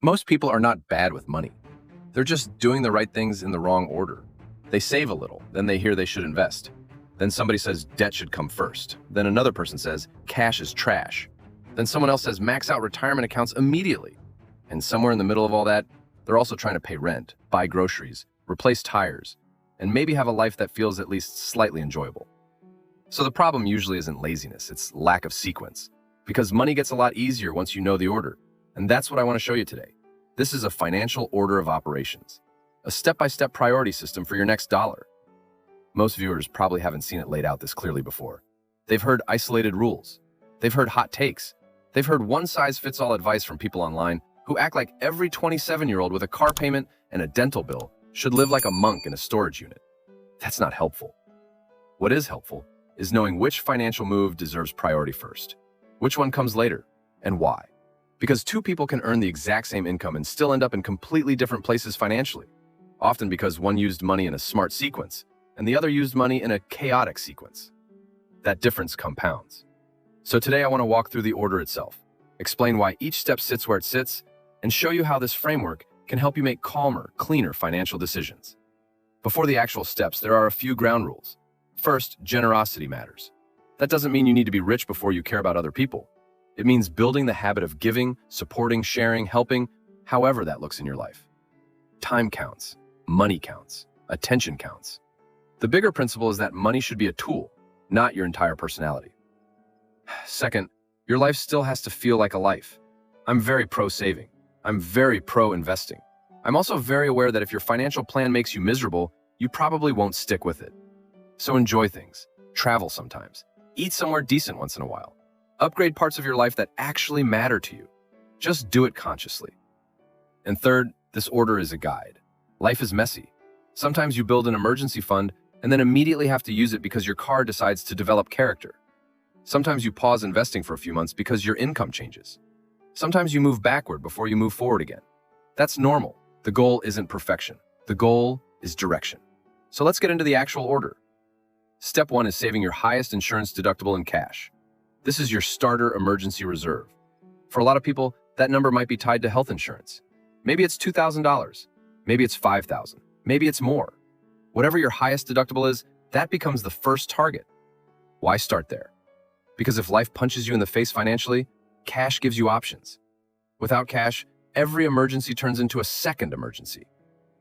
Most people are not bad with money. They're just doing the right things in the wrong order. They save a little, then they hear they should invest. Then somebody says debt should come first. Then another person says cash is trash. Then someone else says max out retirement accounts immediately. And somewhere in the middle of all that, they're also trying to pay rent, buy groceries, replace tires, and maybe have a life that feels at least slightly enjoyable. So the problem usually isn't laziness, it's lack of sequence. Because money gets a lot easier once you know the order. And that's what I want to show you today. This is a financial order of operations, a step-by-step priority system for your next dollar. Most viewers probably haven't seen it laid out this clearly before. They've heard isolated rules. They've heard hot takes. They've heard one-size-fits-all advice from people online who act like every 27-year-old with a car payment and a dental bill should live like a monk in a storage unit. That's not helpful. What is helpful is knowing which financial move deserves priority first, which one comes later, and why. Because two people can earn the exact same income and still end up in completely different places financially, often because one used money in a smart sequence and the other used money in a chaotic sequence. That difference compounds. So today I want to walk through the order itself, explain why each step sits where it sits, and show you how this framework can help you make calmer, cleaner financial decisions. Before the actual steps, there are a few ground rules. First, generosity matters. That doesn't mean you need to be rich before you care about other people. It means building the habit of giving, supporting, sharing, helping, however that looks in your life. Time counts, money counts, attention counts. The bigger principle is that money should be a tool, not your entire personality. Second, your life still has to feel like a life. I'm very pro-saving. I'm very pro-investing. I'm also very aware that if your financial plan makes you miserable, you probably won't stick with it. So enjoy things, travel sometimes, eat somewhere decent once in a while. Upgrade parts of your life that actually matter to you. Just do it consciously. And third, this order is a guide. Life is messy. Sometimes you build an emergency fund and then immediately have to use it because your car decides to develop character. Sometimes you pause investing for a few months because your income changes. Sometimes you move backward before you move forward again. That's normal. The goal isn't perfection. The goal is direction. So let's get into the actual order. Step 1 is saving your highest insurance deductible in cash. This is your starter emergency reserve. For a lot of people, that number might be tied to health insurance. Maybe it's $2,000. Maybe it's $5,000. Maybe it's more. Whatever your highest deductible is, that becomes the first target. Why start there? Because if life punches you in the face financially, cash gives you options. Without cash, every emergency turns into a second emergency.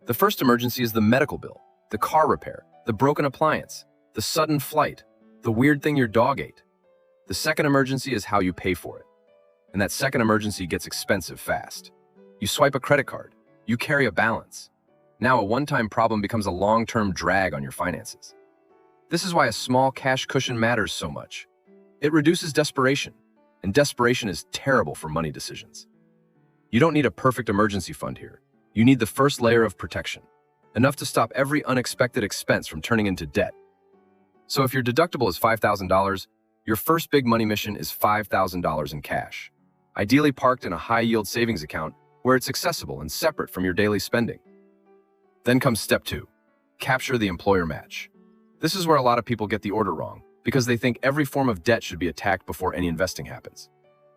The first emergency is the medical bill, the car repair, the broken appliance, the sudden flight, the weird thing your dog ate. The second emergency is how you pay for it. And that second emergency gets expensive fast. You swipe a credit card. You carry a balance. Now a one-time problem becomes a long-term drag on your finances. This is why a small cash cushion matters so much. It reduces desperation, and desperation is terrible for money decisions. You don't need a perfect emergency fund here. You need the first layer of protection, enough to stop every unexpected expense from turning into debt. So if your deductible is $5,000, your first big money mission is $5,000 in cash, ideally parked in a high-yield savings account where it's accessible and separate from your daily spending. Then comes step 2, capture the employer match. This is where a lot of people get the order wrong because they think every form of debt should be attacked before any investing happens.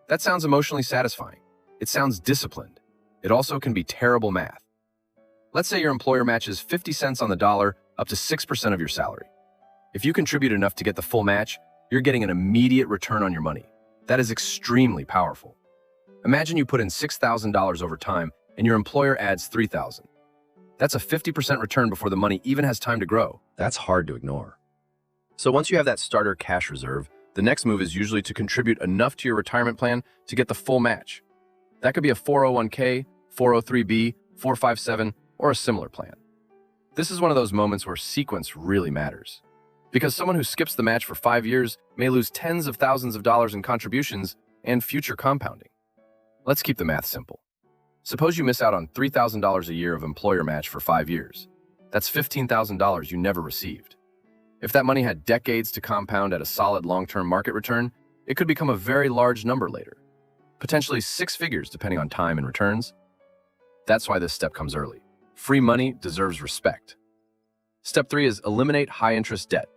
That sounds emotionally satisfying. It sounds disciplined. It also can be terrible math. Let's say your employer matches 50 cents on the dollar up to 6% of your salary. If you contribute enough to get the full match, you're getting an immediate return on your money. That is extremely powerful. Imagine you put in $6,000 over time and your employer adds $3,000. That's a 50% return before the money even has time to grow. That's hard to ignore. So once you have that starter cash reserve, the next move is usually to contribute enough to your retirement plan to get the full match. That could be a 401k, 403b, 457, or a similar plan. This is one of those moments where sequence really matters. Because someone who skips the match for 5 years may lose tens of thousands of dollars in contributions and future compounding. Let's keep the math simple. Suppose you miss out on $3,000 a year of employer match for 5 years. That's $15,000 you never received. If that money had decades to compound at a solid long-term market return, it could become a very large number later, potentially 6 figures depending on time and returns. That's why this step comes early. Free money deserves respect. Step 3 is eliminate high-interest debt.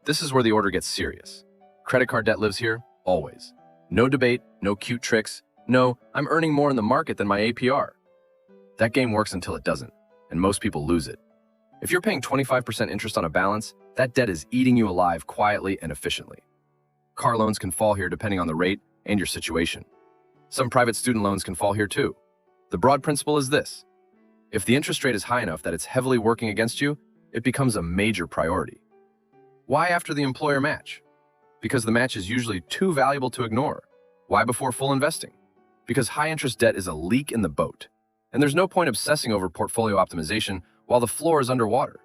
This is where the order gets serious. Credit card debt lives here, always. No debate, no cute tricks. No, I'm earning more in the market than my APR. That game works until it doesn't, and most people lose it. If you're paying 25% interest on a balance, that debt is eating you alive quietly and efficiently. Car loans can fall here depending on the rate and your situation. Some private student loans can fall here too. The broad principle is this: if the interest rate is high enough that it's heavily working against you, it becomes a major priority. Why after the employer match? Because the match is usually too valuable to ignore. Why before full investing? Because high-interest debt is a leak in the boat, and there's no point obsessing over portfolio optimization while the floor is underwater.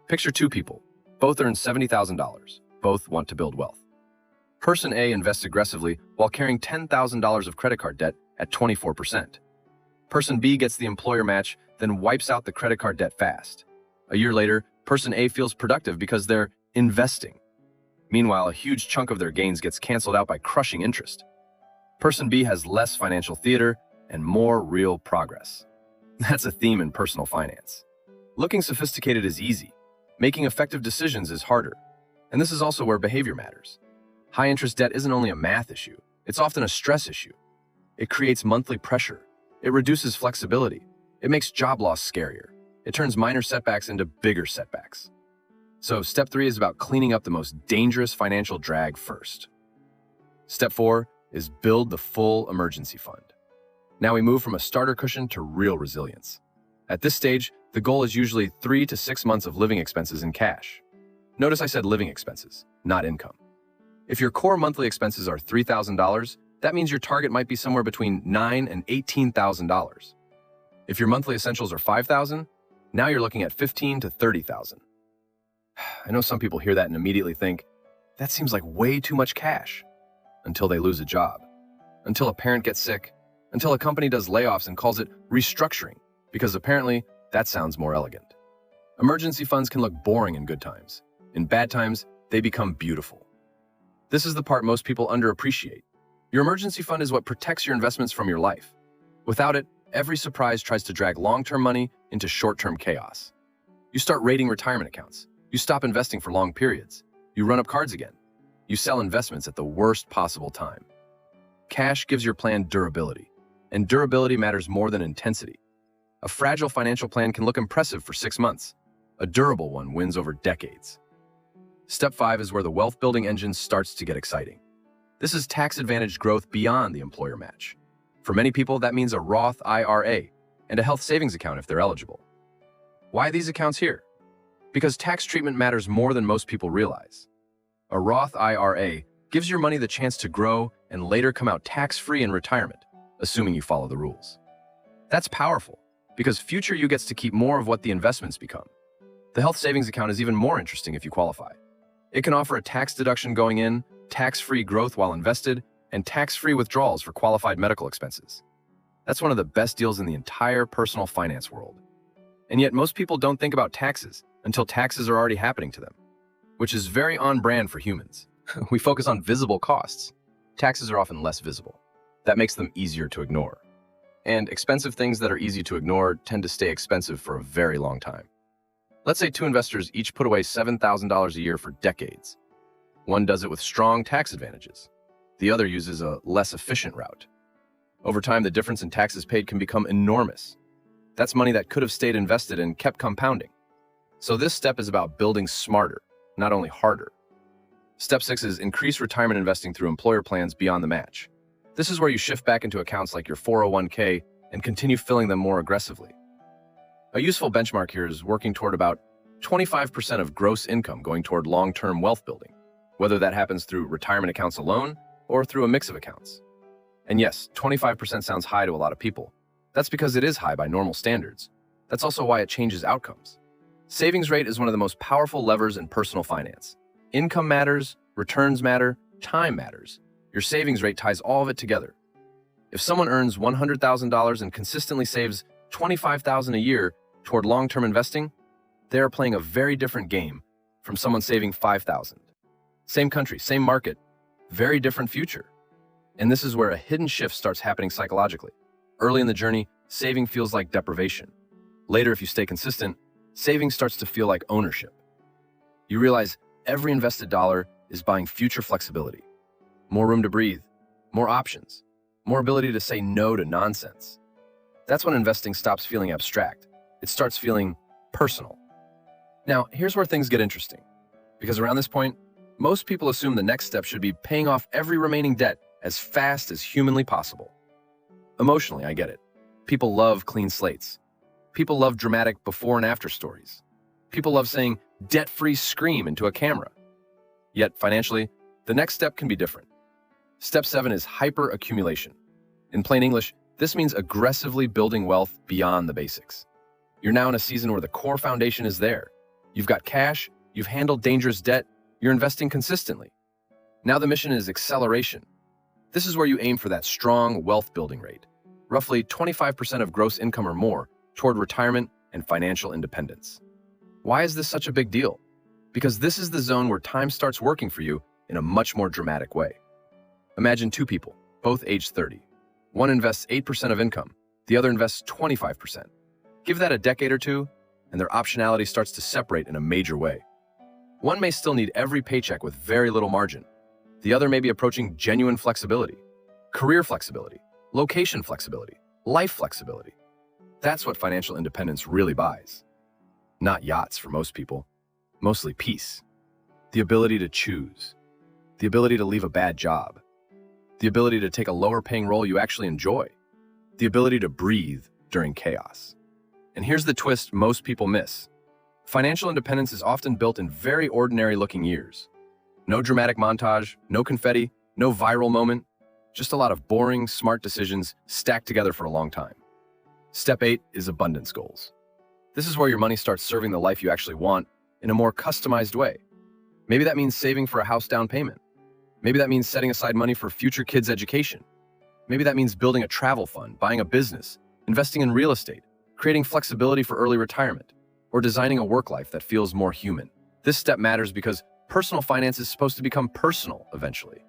Picture two people. Both earn $70,000. Both want to build wealth. Person A invests aggressively while carrying $10,000 of credit card debt at 24%. Person B gets the employer match, then wipes out the credit card debt fast. A year later, Person A feels productive because they're investing. Meanwhile, a huge chunk of their gains gets canceled out by crushing interest. Person B has less financial theater and more real progress. That's a theme in personal finance. Looking sophisticated is easy. Making effective decisions is harder. And this is also where behavior matters. High-interest debt isn't only a math issue, it's often a stress issue. It creates monthly pressure. It reduces flexibility. It makes job loss scarier. It turns minor setbacks into bigger setbacks. So step 3 is about cleaning up the most dangerous financial drag first. Step 4 is build the full emergency fund. Now we move from a starter cushion to real resilience. At this stage, the goal is usually 3 to 6 months of living expenses in cash. Notice I said living expenses, not income. If your core monthly expenses are $3,000, that means your target might be somewhere between $9,000 and $18,000. If your monthly essentials are $5,000, now you're looking at $15,000 to $30,000. I know some people hear that and immediately think, that seems like way too much cash. Until they lose a job, until a parent gets sick, until a company does layoffs and calls it restructuring, because apparently that sounds more elegant. Emergency funds can look boring in good times. In bad times, they become beautiful. This is the part most people underappreciate. Your emergency fund is what protects your investments from your life. Without it, every surprise tries to drag long-term money into short-term chaos. You start raiding retirement accounts. You stop investing for long periods. You run up cards again. You sell investments at the worst possible time. Cash gives your plan durability, and durability matters more than intensity. A fragile financial plan can look impressive for 6 months. A durable one wins over decades. Step 5 is where the wealth-building engine starts to get exciting. This is tax-advantaged growth beyond the employer match. For many people, that means a Roth IRA and a health savings account if they're eligible. Why are these accounts here? Because tax treatment matters more than most people realize. A Roth IRA gives your money the chance to grow and later come out tax-free in retirement, assuming you follow the rules. That's powerful, because future you gets to keep more of what the investments become. The health savings account is even more interesting if you qualify. It can offer a tax deduction going in, tax-free growth while invested, and tax-free withdrawals for qualified medical expenses. That's one of the best deals in the entire personal finance world. And yet most people don't think about taxes until taxes are already happening to them, which is very on brand for humans. We focus on visible costs. Taxes are often less visible. That makes them easier to ignore. And expensive things that are easy to ignore tend to stay expensive for a very long time. Let's say 2 investors each put away $7,000 a year for decades. One does it with strong tax advantages. The other uses a less efficient route. Over time, the difference in taxes paid can become enormous. That's money that could have stayed invested and kept compounding. So this step is about building smarter, not only harder. Step 6 is increase retirement investing through employer plans beyond the match. This is where you shift back into accounts like your 401k and continue filling them more aggressively. A useful benchmark here is working toward about 25% of gross income going toward long-term wealth building, whether that happens through retirement accounts alone or through a mix of accounts. And yes, 25% sounds high to a lot of people. That's because it is high by normal standards. That's also why it changes outcomes. Savings rate is one of the most powerful levers in personal finance. Income matters, returns matter, time matters. Your savings rate ties all of it together. If someone earns $100,000 and consistently saves $25,000 a year toward long-term investing, they are playing a very different game from someone saving $5,000. Same country, same market, very different future. And this is where a hidden shift starts happening psychologically. Early in the journey, saving feels like deprivation. Later, if you stay consistent, saving starts to feel like ownership. You realize every invested dollar is buying future flexibility, more room to breathe, more options, more ability to say no to nonsense. That's when investing stops feeling abstract. It starts feeling personal. Now, here's where things get interesting. Because around this point, most people assume the next step should be paying off every remaining debt as fast as humanly possible. Emotionally, I get it. People love clean slates. People love dramatic before and after stories. People love saying, debt-free scream into a camera. Yet, financially, the next step can be different. Step 7 is hyperaccumulation. In plain English, this means aggressively building wealth beyond the basics. You're now in a season where the core foundation is there. You've got cash, you've handled dangerous debt, you're investing consistently. Now the mission is acceleration. This is where you aim for that strong wealth building rate, roughly 25% of gross income or more, toward retirement and financial independence. Why is this such a big deal? Because this is the zone where time starts working for you in a much more dramatic way. Imagine two people, both age 30. One invests 8% of income, the other invests 25%. Give that a decade or two, and their optionality starts to separate in a major way. One may still need every paycheck with very little margin. The other may be approaching genuine flexibility, career flexibility, location flexibility, life flexibility. That's what financial independence really buys. Not yachts for most people, mostly peace. The ability to choose, the ability to leave a bad job, the ability to take a lower-paying role you actually enjoy, the ability to breathe during chaos. And here's the twist most people miss. Financial independence is often built in very ordinary-looking years. No dramatic montage, no confetti, no viral moment, just a lot of boring, smart decisions stacked together for a long time. Step 8 is abundance goals. This is where your money starts serving the life you actually want in a more customized way. Maybe that means saving for a house down payment. Maybe that means setting aside money for future kids' education. Maybe that means building a travel fund, buying a business, investing in real estate, creating flexibility for early retirement, or designing a work life that feels more human. This step matters because personal finance is supposed to become personal eventually.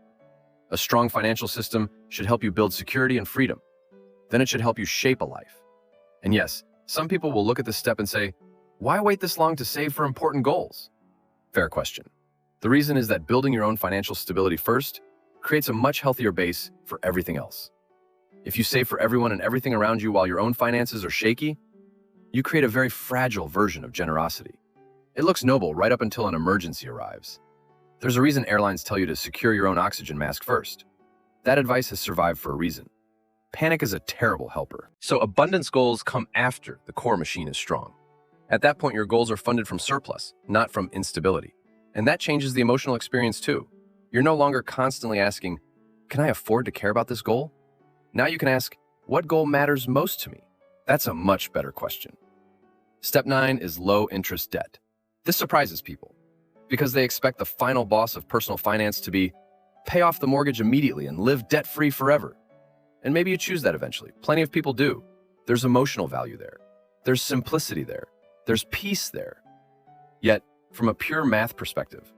A strong financial system should help you build security and freedom. Then it should help you shape a life. And yes, some people will look at this step and say, why wait this long to save for important goals? Fair question. The reason is that building your own financial stability first creates a much healthier base for everything else. If you save for everyone and everything around you while your own finances are shaky, you create a very fragile version of generosity. It looks noble right up until an emergency arrives. There's a reason airlines tell you to secure your own oxygen mask first. That advice has survived for a reason. Panic is a terrible helper. So abundance goals come after the core machine is strong. At that point, your goals are funded from surplus, not from instability. And that changes the emotional experience too. You're no longer constantly asking, can I afford to care about this goal? Now you can ask, what goal matters most to me? That's a much better question. Step 9 is low interest debt. This surprises people because they expect the final boss of personal finance to be pay off the mortgage immediately and live debt-free forever. And maybe you choose that eventually. Plenty of people do. There's emotional value there. There's simplicity there. There's peace there. Yet, from a pure math perspective,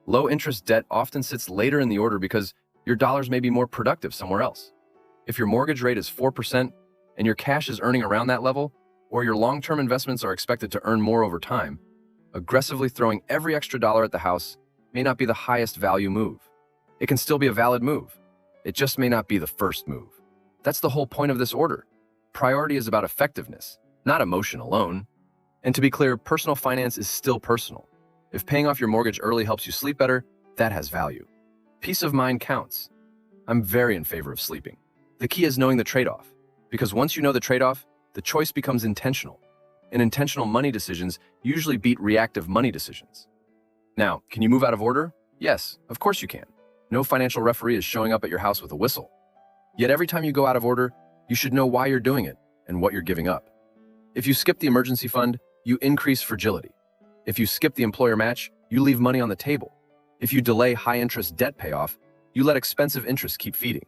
low interest debt often sits later in the order because your dollars may be more productive somewhere else. If your mortgage rate is 4% and your cash is earning around that level, or your long-term investments are expected to earn more over time, aggressively throwing every extra dollar at the house may not be the highest value move. It can still be a valid move. It just may not be the first move. That's the whole point of this order. Priority is about effectiveness, not emotion alone. And to be clear, personal finance is still personal. If paying off your mortgage early helps you sleep better, that has value. Peace of mind counts. I'm very in favor of sleeping. The key is knowing the trade-off, because once you know the trade-off, the choice becomes intentional. And intentional money decisions usually beat reactive money decisions. Now, can you move out of order? Yes, of course you can. No financial referee is showing up at your house with a whistle. Yet every time you go out of order, you should know why you're doing it and what you're giving up. If you skip the emergency fund, you increase fragility. If you skip the employer match, you leave money on the table. If you delay high-interest debt payoff, you let expensive interest keep feeding.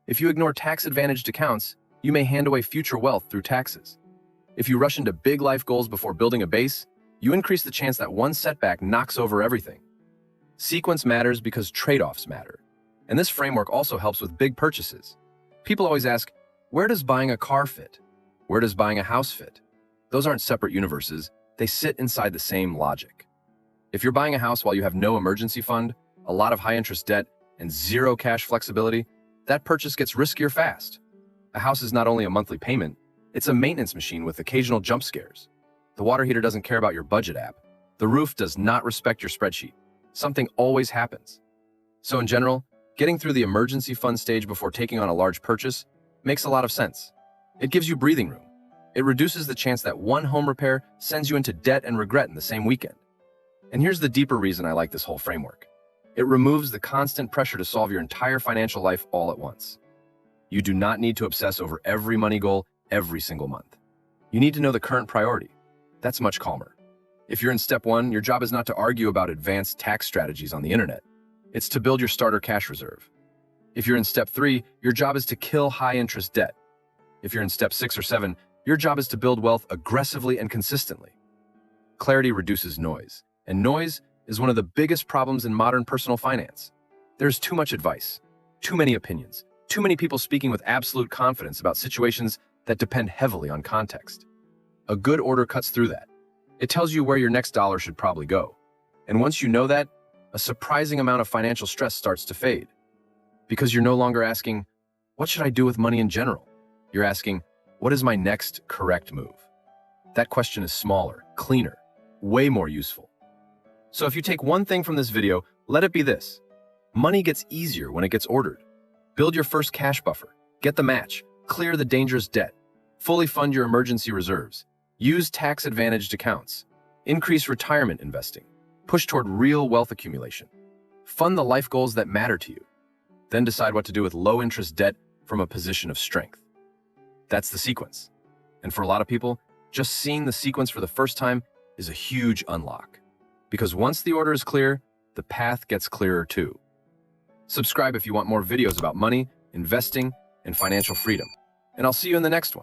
If you ignore tax-advantaged accounts, you may hand away future wealth through taxes. If you rush into big life goals before building a base, you increase the chance that one setback knocks over everything. Sequence matters because trade-offs matter. And this framework also helps with big purchases. People always ask, where does buying a car fit? Where does buying a house fit? Those aren't separate universes. They sit inside the same logic. If you're buying a house while you have no emergency fund, a lot of high-interest debt, and zero cash flexibility, that purchase gets riskier fast. A house is not only a monthly payment, It's a maintenance machine with occasional jump scares. The water heater doesn't care about your budget app. The roof does not respect your spreadsheet. Something always happens. So in general, getting through the emergency fund stage before taking on a large purchase makes a lot of sense. It gives you breathing room. It reduces the chance that one home repair sends you into debt and regret in the same weekend. And here's the deeper reason I like this whole framework. It removes the constant pressure to solve your entire financial life all at once. You do not need to obsess over every money goal every single month. You need to know the current priority. That's much calmer. If you're in step 1, your job is not to argue about advanced tax strategies on the internet. It's to build your starter cash reserve. If you're in step 3, your job is to kill high-interest debt. If you're in step 6 or 7, your job is to build wealth aggressively and consistently. Clarity reduces noise, and noise is one of the biggest problems in modern personal finance. There's too much advice, too many opinions, too many people speaking with absolute confidence about situations that depend heavily on context. A good order cuts through that. It tells you where your next dollar should probably go. And once you know that, a surprising amount of financial stress starts to fade. Because you're no longer asking, what should I do with money in general? You're asking, what is my next correct move? That question is smaller, cleaner, way more useful. So if you take one thing from this video, let it be this. Money gets easier when it gets ordered. Build your first cash buffer, get the match, clear the dangerous debt, fully fund your emergency reserves, use tax-advantaged accounts, increase retirement investing, push toward real wealth accumulation, fund the life goals that matter to you, then decide what to do with low-interest debt from a position of strength. That's the sequence. And for a lot of people, just seeing the sequence for the first time is a huge unlock. Because once the order is clear, the path gets clearer too. Subscribe if you want more videos about money, investing, and financial freedom. And I'll see you in the next one.